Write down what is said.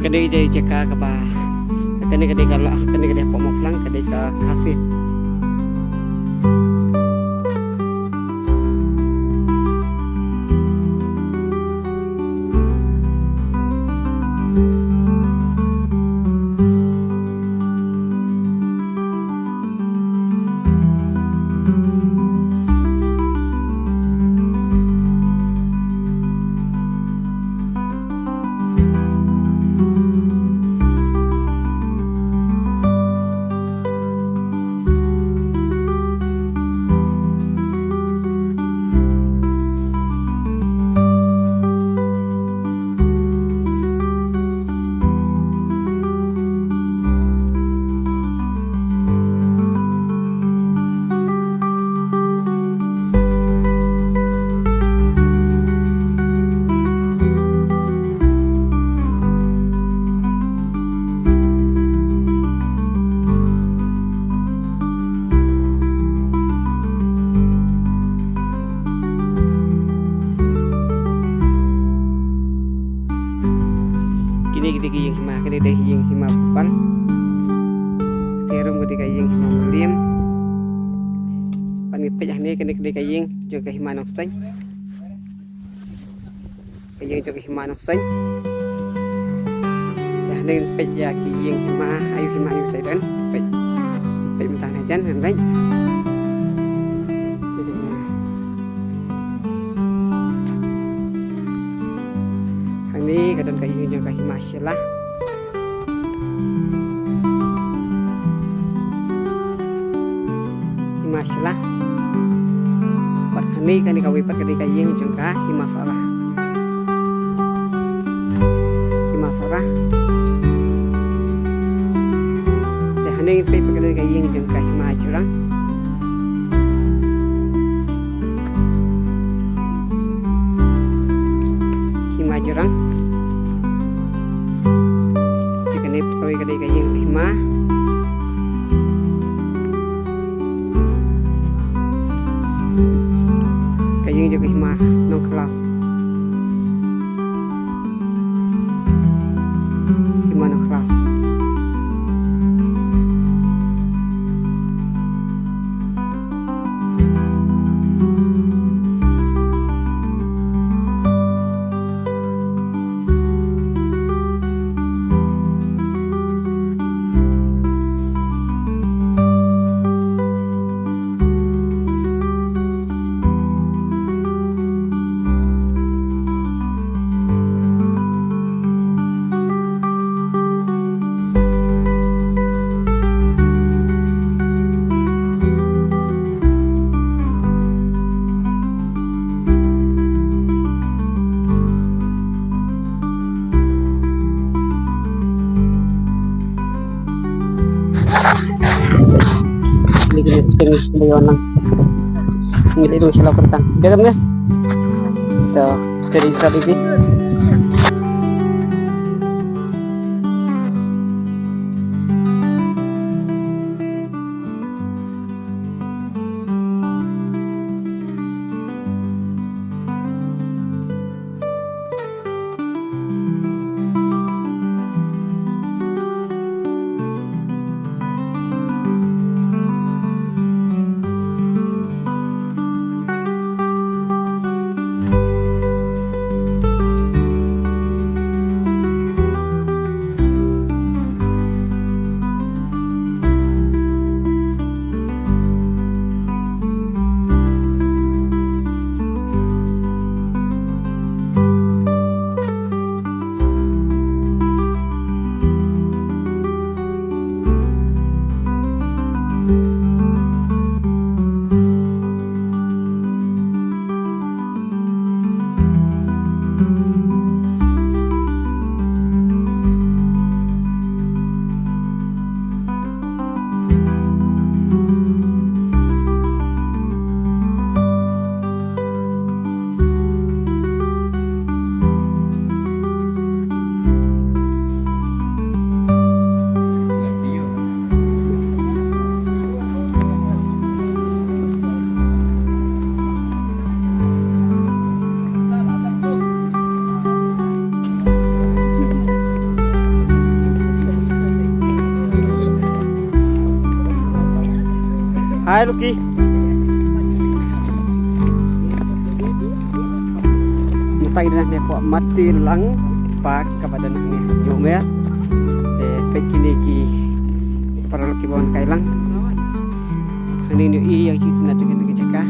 kadai jadi cekak ke bah kadai kalau kadai pemoflang kadai ke kasih ketika yang hima ketika yang hima pupal terum ketika yang hima mulim panipet ini ketika yang juga hima nong sen yang juga hima nong sen ya nên pet ya yang hima ayu tay dan pet mentang ajan kan baik ini kadang kayu yang kayu masalah masalah pada hari kan dikawin pada kayu yang jengkah masalah hari ini pada kayu yang jengkah macurang jurang jika ni kau kadai kayu hima kayu juga hima nong kelau hima nong kelau jenis bayonan ini itu sila pertang dalam guys tuh jadi strategi Hai Lucky. Matay na niya po mati lang pa kepada niya. Yung ya. Pekiniki para Lucky bawang kailang. Ini yang situ na dengan kita.